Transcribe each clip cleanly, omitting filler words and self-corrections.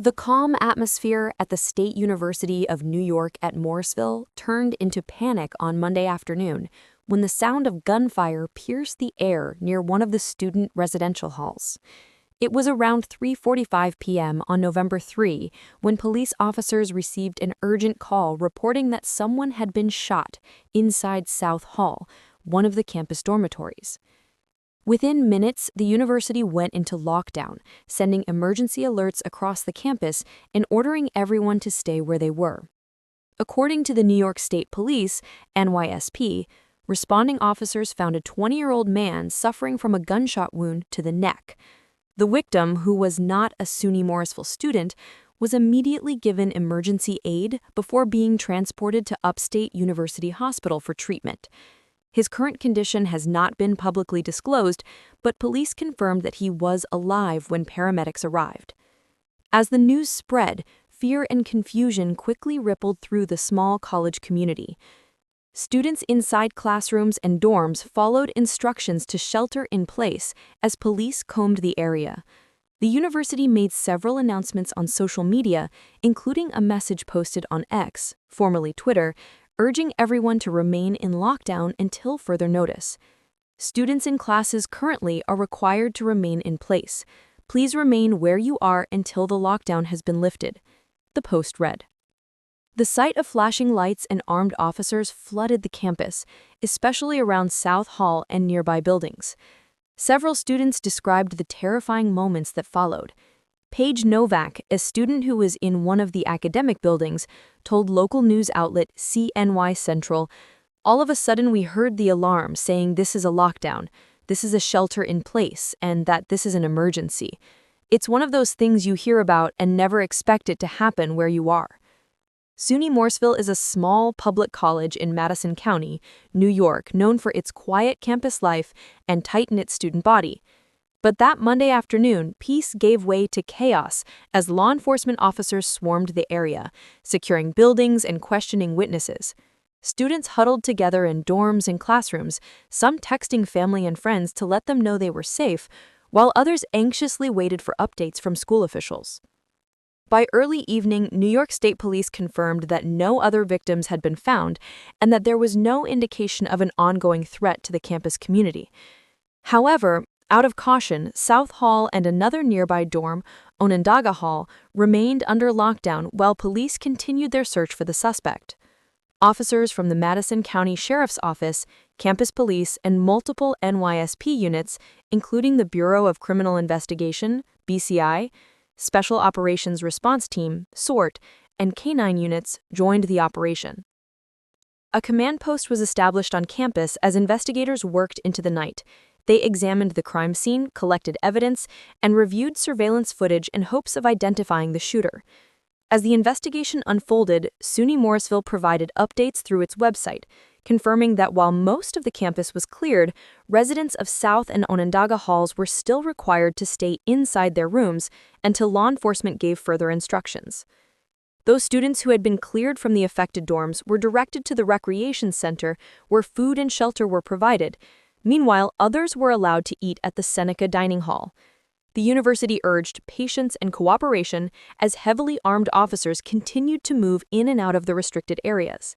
The calm atmosphere at the State University of New York at Morrisville turned into panic on Monday afternoon when the sound of gunfire pierced the air near one of the student residential halls. It was around 3:45 p.m. on November 3 when police officers received an urgent call reporting that someone had been shot inside South Hall, one of the campus dormitories. Within minutes, the university went into lockdown, sending emergency alerts across the campus and ordering everyone to stay where they were. According to the New York State Police, NYSP, responding officers found a 20-year-old man suffering from a gunshot wound to the neck. The victim, who was not a SUNY Morrisville student, was immediately given emergency aid before being transported to Upstate University Hospital for treatment. His current condition has not been publicly disclosed, but police confirmed that he was alive when paramedics arrived. As the news spread, fear and confusion quickly rippled through the small college community. Students inside classrooms and dorms followed instructions to shelter in place as police combed the area. The university made several announcements on social media, including a message posted on X, formerly Twitter, urging everyone to remain in lockdown until further notice. Students in classes currently are required to remain in place. Please remain where you are until the lockdown has been lifted, the post read. The sight of flashing lights and armed officers flooded the campus, especially around South Hall and nearby buildings. Several students described the terrifying moments that followed. Paige Novak, a student who was in one of the academic buildings, told local news outlet CNY Central, "All of a sudden we heard the alarm saying this is a lockdown, this is a shelter in place, and that this is an emergency. It's one of those things you hear about and never expect it to happen where you are." SUNY Morrisville is a small public college in Madison County, New York, known for its quiet campus life and tight-knit student body. But that Monday afternoon, peace gave way to chaos as law enforcement officers swarmed the area, securing buildings and questioning witnesses. Students huddled together in dorms and classrooms, some texting family and friends to let them know they were safe, while others anxiously waited for updates from school officials. By early evening, New York State Police confirmed that no other victims had been found and that there was no indication of an ongoing threat to the campus community. However, out of caution, South Hall and another nearby dorm, Onondaga Hall, remained under lockdown while police continued their search for the suspect. Officers from the Madison County Sheriff's Office, campus police, and multiple NYSP units, including the Bureau of Criminal Investigation, BCI, Special Operations Response Team, SORT, and K-9 units, joined the operation. A command post was established on campus as investigators worked into the night. They examined the crime scene, collected evidence, and reviewed surveillance footage in hopes of identifying the shooter. As the investigation unfolded, SUNY Morrisville provided updates through its website, confirming that while most of the campus was cleared, residents of South and Onondaga Halls were still required to stay inside their rooms until law enforcement gave further instructions. Those students who had been cleared from the affected dorms were directed to the recreation center where food and shelter were provided. Meanwhile, others were allowed to eat at the Seneca Dining Hall. The university urged patience and cooperation as heavily armed officers continued to move in and out of the restricted areas.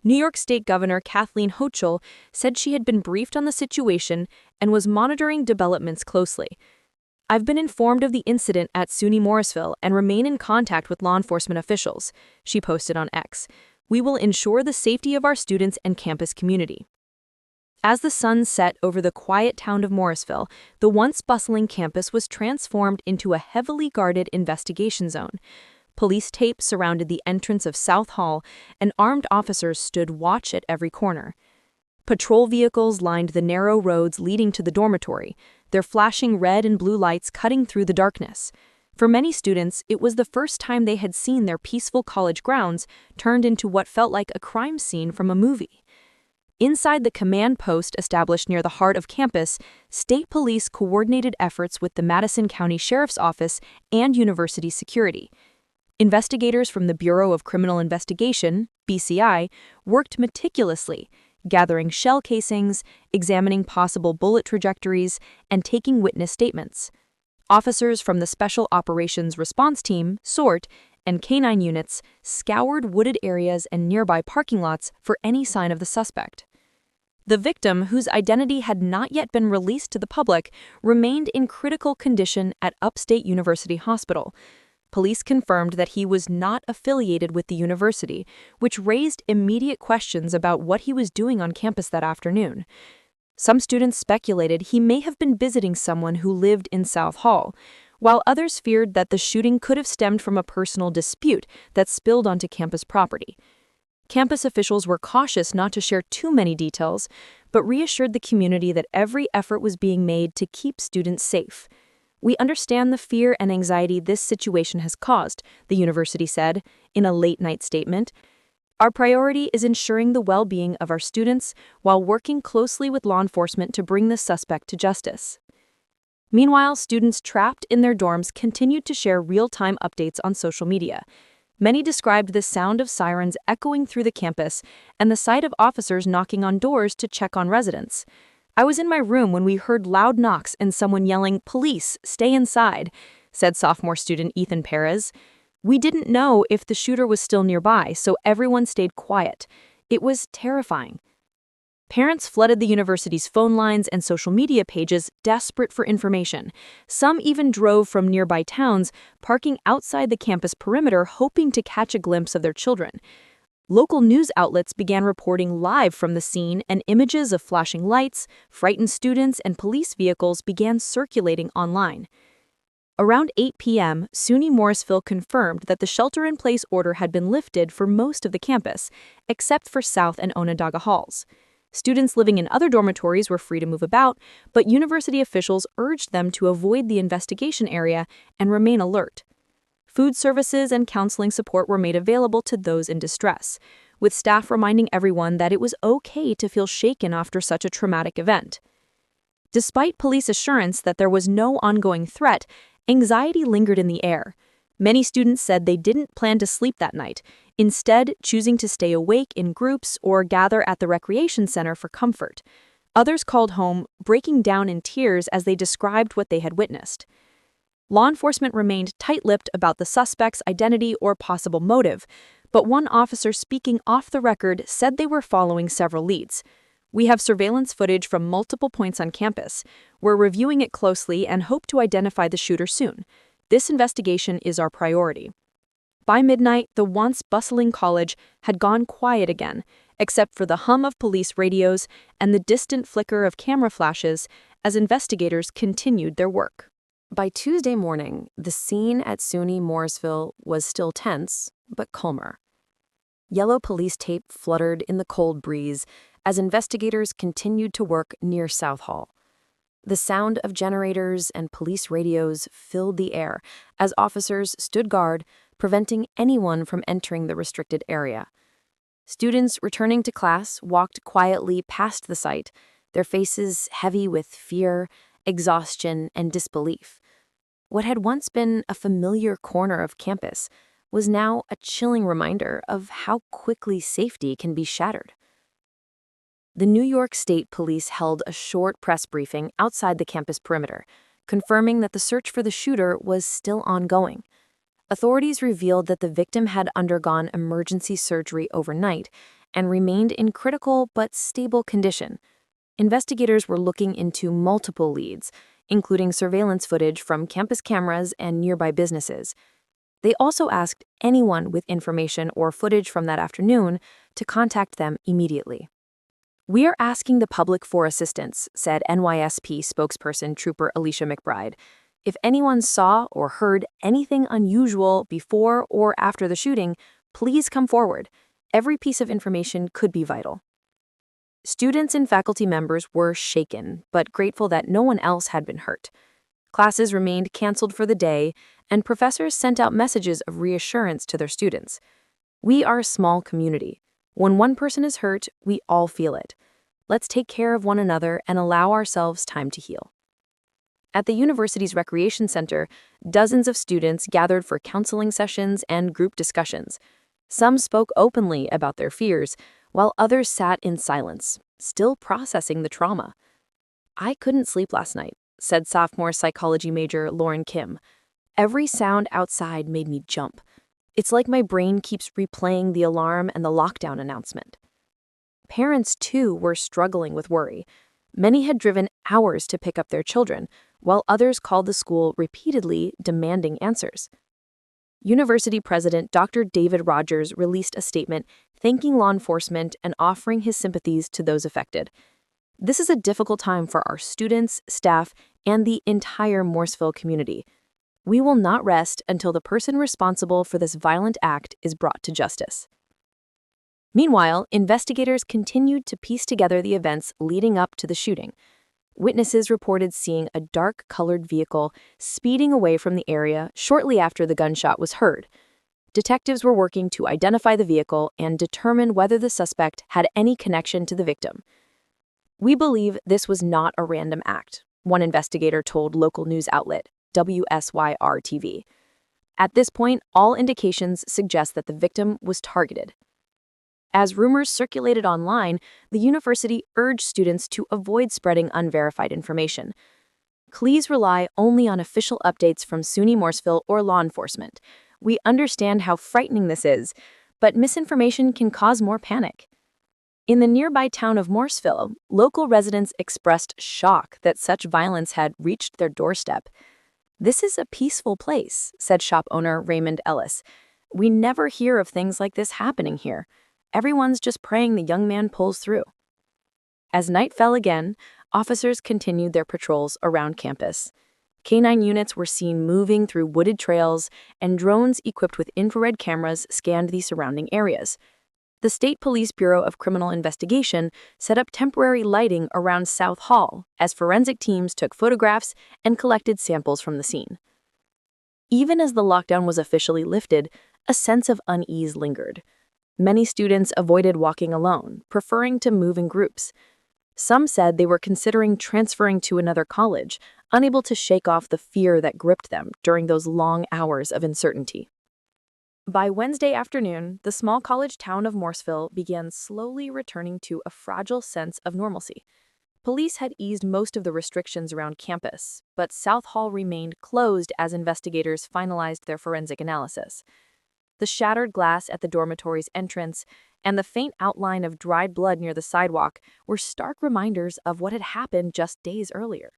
New York State Governor Kathleen Hochul said she had been briefed on the situation and was monitoring developments closely. "I've been informed of the incident at SUNY Morrisville and remain in contact with law enforcement officials," she posted on X. "We will ensure the safety of our students and campus community." As the sun set over the quiet town of Morrisville, the once bustling campus was transformed into a heavily guarded investigation zone. Police tape surrounded the entrance of South Hall, and armed officers stood watch at every corner. Patrol vehicles lined the narrow roads leading to the dormitory, their flashing red and blue lights cutting through the darkness. For many students, it was the first time they had seen their peaceful college grounds turned into what felt like a crime scene from a movie. Inside the command post established near the heart of campus, state police coordinated efforts with the Madison County Sheriff's Office and university security. Investigators from the Bureau of Criminal Investigation, BCI, worked meticulously, gathering shell casings, examining possible bullet trajectories, and taking witness statements. Officers from the Special Operations Response Team, SORT, and canine units scoured wooded areas and nearby parking lots for any sign of the suspect. The victim, whose identity had not yet been released to the public, remained in critical condition at Upstate University Hospital. Police confirmed that he was not affiliated with the university, which raised immediate questions about what he was doing on campus that afternoon. Some students speculated he may have been visiting someone who lived in South Hall, while others feared that the shooting could have stemmed from a personal dispute that spilled onto campus property. Campus officials were cautious not to share too many details, but reassured the community that every effort was being made to keep students safe. "We understand the fear and anxiety this situation has caused," the university said in a late-night statement. "Our priority is ensuring the well-being of our students while working closely with law enforcement to bring the suspect to justice." Meanwhile, students trapped in their dorms continued to share real-time updates on social media. Many described the sound of sirens echoing through the campus and the sight of officers knocking on doors to check on residents. "I was in my room when we heard loud knocks and someone yelling, 'Police, stay inside,'" said sophomore student Ethan Perez. "We didn't know if the shooter was still nearby, so everyone stayed quiet. It was terrifying." Parents flooded the university's phone lines and social media pages, desperate for information. Some even drove from nearby towns, parking outside the campus perimeter, hoping to catch a glimpse of their children. Local news outlets began reporting live from the scene, and images of flashing lights, frightened students, and police vehicles began circulating online. Around 8 p.m., SUNY Morrisville confirmed that the shelter-in-place order had been lifted for most of the campus, except for South and Onondaga halls. Students living in other dormitories were free to move about, but university officials urged them to avoid the investigation area and remain alert. Food services and counseling support were made available to those in distress, with staff reminding everyone that it was okay to feel shaken after such a traumatic event. Despite police assurance that there was no ongoing threat, anxiety lingered in the air. Many students said they didn't plan to sleep that night, instead choosing to stay awake in groups or gather at the recreation center for comfort. Others called home, breaking down in tears as they described what they had witnessed. Law enforcement remained tight-lipped about the suspect's identity or possible motive, but one officer speaking off the record said they were following several leads. "We have surveillance footage from multiple points on campus. We're reviewing it closely and hope to identify the shooter soon. This investigation is our priority." By midnight, the once bustling college had gone quiet again, except for the hum of police radios and the distant flicker of camera flashes as investigators continued their work. By Tuesday morning, the scene at SUNY Morrisville was still tense, but calmer. Yellow police tape fluttered in the cold breeze as investigators continued to work near South Hall. The sound of generators and police radios filled the air as officers stood guard, preventing anyone from entering the restricted area. Students returning to class walked quietly past the site, their faces heavy with fear, exhaustion, and disbelief. What had once been a familiar corner of campus was now a chilling reminder of how quickly safety can be shattered. The New York State Police held a short press briefing outside the campus perimeter, confirming that the search for the shooter was still ongoing. Authorities revealed that the victim had undergone emergency surgery overnight and remained in critical but stable condition. Investigators were looking into multiple leads, including surveillance footage from campus cameras and nearby businesses. They also asked anyone with information or footage from that afternoon to contact them immediately. "We are asking the public for assistance," said NYSP spokesperson Trooper Alicia McBride. "If anyone saw or heard anything unusual before or after the shooting, please come forward. Every piece of information could be vital." Students and faculty members were shaken, but grateful that no one else had been hurt. Classes remained canceled for the day, and professors sent out messages of reassurance to their students. "We are a small community. When one person is hurt, we all feel it. Let's take care of one another and allow ourselves time to heal." At the university's recreation center, dozens of students gathered for counseling sessions and group discussions. Some spoke openly about their fears, while others sat in silence, still processing the trauma. "I couldn't sleep last night. said sophomore psychology major Lauren Kim. Every sound outside made me jump. It's like my brain keeps replaying the alarm and the lockdown announcement. Parents, too, were struggling with worry. Many had driven hours to pick up their children, while others called the school repeatedly, demanding answers. University President Dr. David Rogers released a statement thanking law enforcement and offering his sympathies to those affected. This is a difficult time for our students, staff, and the entire Morrisville community. We will not rest until the person responsible for this violent act is brought to justice. Meanwhile, investigators continued to piece together the events leading up to the shooting. Witnesses reported seeing a dark-colored vehicle speeding away from the area shortly after the gunshot was heard. Detectives were working to identify the vehicle and determine whether the suspect had any connection to the victim. "We believe this was not a random act," one investigator told local news outlet WSYR-TV. "At this point, all indications suggest that the victim was targeted." As rumors circulated online, the university urged students to avoid spreading unverified information. "Please rely only on official updates from SUNY Morrisville or law enforcement. We understand how frightening this is, but misinformation can cause more panic." In the nearby town of Morrisville, local residents expressed shock that such violence had reached their doorstep. "This is a peaceful place," said shop owner Raymond Ellis. "We never hear of things like this happening here. Everyone's just praying the young man pulls through." As night fell again, officers continued their patrols around campus. Canine units were seen moving through wooded trails, and drones equipped with infrared cameras scanned the surrounding areas. The State Police Bureau of Criminal Investigation set up temporary lighting around South Hall as forensic teams took photographs and collected samples from the scene. Even as the lockdown was officially lifted, a sense of unease lingered. Many students avoided walking alone, preferring to move in groups. Some said they were considering transferring to another college, unable to shake off the fear that gripped them during those long hours of uncertainty. By Wednesday afternoon, the small college town of Morrisville began slowly returning to a fragile sense of normalcy. Police had eased most of the restrictions around campus, but South Hall remained closed as investigators finalized their forensic analysis. The shattered glass at the dormitory's entrance and the faint outline of dried blood near the sidewalk were stark reminders of what had happened just days earlier.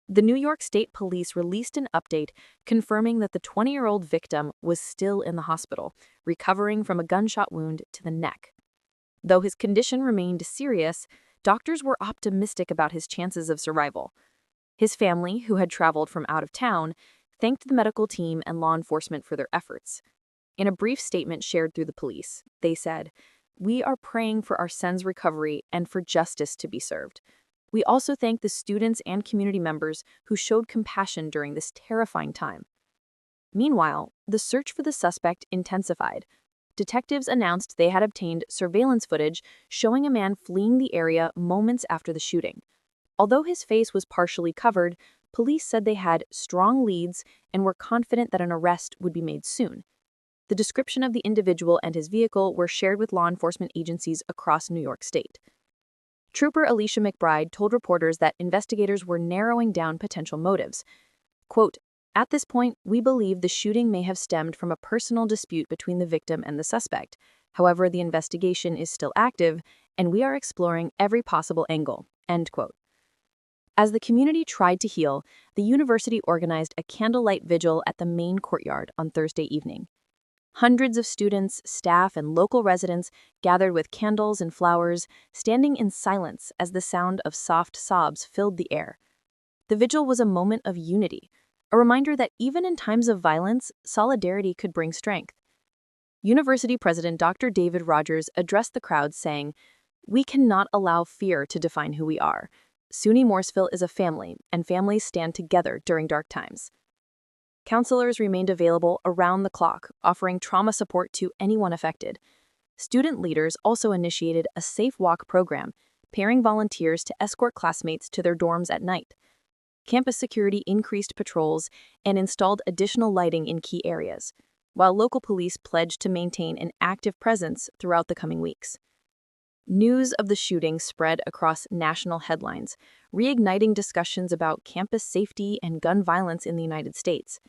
The New York State Police released an update confirming that the 20-year-old victim was still in the hospital, recovering from a gunshot wound to the neck. Though his condition remained serious, doctors were optimistic about his chances of survival. His family, who had traveled from out of town, thanked the medical team and law enforcement for their efforts. In a brief statement shared through the police, they said, "We are praying for our son's recovery and for justice to be served. We also thank the students and community members who showed compassion during this terrifying time." Meanwhile, the search for the suspect intensified. Detectives announced they had obtained surveillance footage showing a man fleeing the area moments after the shooting. Although his face was partially covered, police said they had strong leads and were confident that an arrest would be made soon. The description of the individual and his vehicle were shared with law enforcement agencies across New York State. Trooper Alicia McBride told reporters that investigators were narrowing down potential motives. Quote, "At this point, we believe the shooting may have stemmed from a personal dispute between the victim and the suspect. However, the investigation is still active, and we are exploring every possible angle." End quote. As the community tried to heal, the university organized a candlelight vigil at the main courtyard on Thursday evening. Hundreds of students, staff, and local residents gathered with candles and flowers, standing in silence as the sound of soft sobs filled the air. The vigil was a moment of unity, a reminder that even in times of violence, solidarity could bring strength. University President Dr. David Rogers addressed the crowd saying, "We cannot allow fear to define who we are. SUNY Morrisville is a family, and families stand together during dark times." Counselors remained available around the clock, offering trauma support to anyone affected. Student leaders also initiated a Safe Walk program, pairing volunteers to escort classmates to their dorms at night. Campus security increased patrols and installed additional lighting in key areas, while local police pledged to maintain an active presence throughout the coming weeks. News of the shooting spread across national headlines, reigniting discussions about campus safety and gun violence in the United States.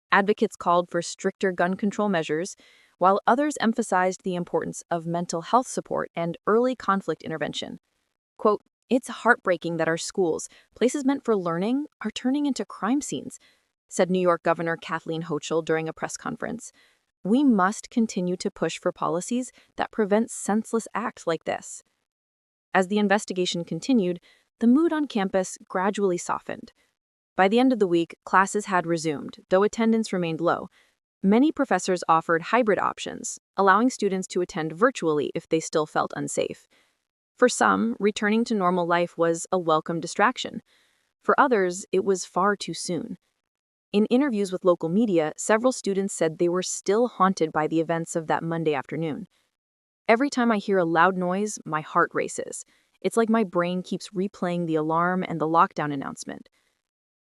Advocates called for stricter gun control measures, while others emphasized the importance of mental health support and early conflict intervention. Quote, "It's heartbreaking that our schools, places meant for learning, are turning into crime scenes," said New York Governor Kathleen Hochul during a press conference. "We must continue to push for policies that prevent senseless acts like this." As the investigation continued, the mood on campus gradually softened. By the end of the week, classes had resumed, though attendance remained low. Many professors offered hybrid options, allowing students to attend virtually if they still felt unsafe. For some, returning to normal life was a welcome distraction. For others, it was far too soon. In interviews with local media, several students said they were still haunted by the events of that Monday afternoon. "Every time I hear a loud noise, my heart races. It's like my brain keeps replaying the alarm and the lockdown announcement."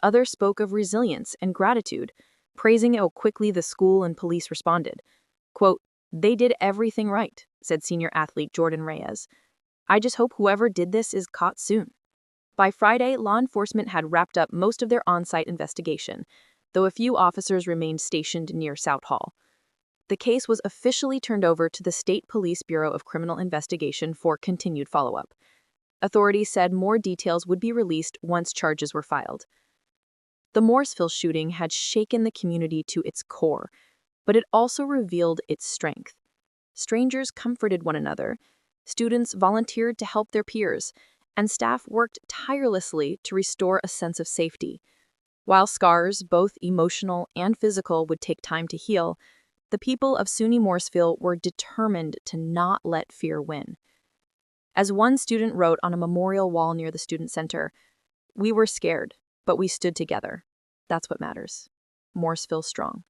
Others spoke of resilience and gratitude, praising how quickly the school and police responded. Quote, "They did everything right," said senior athlete Jordan Reyes. "I just hope whoever did this is caught soon." By Friday, law enforcement had wrapped up most of their on-site investigation, though a few officers remained stationed near South Hall. The case was officially turned over to the State Police Bureau of Criminal Investigation for continued follow-up. Authorities said more details would be released once charges were filed. The Morrisville shooting had shaken the community to its core, but it also revealed its strength. Strangers comforted one another, students volunteered to help their peers, and staff worked tirelessly to restore a sense of safety. While scars, both emotional and physical, would take time to heal, the people of SUNY Morrisville were determined to not let fear win. As one student wrote on a memorial wall near the student center, "We were scared, but we stood together. That's what matters. Morrisville strong."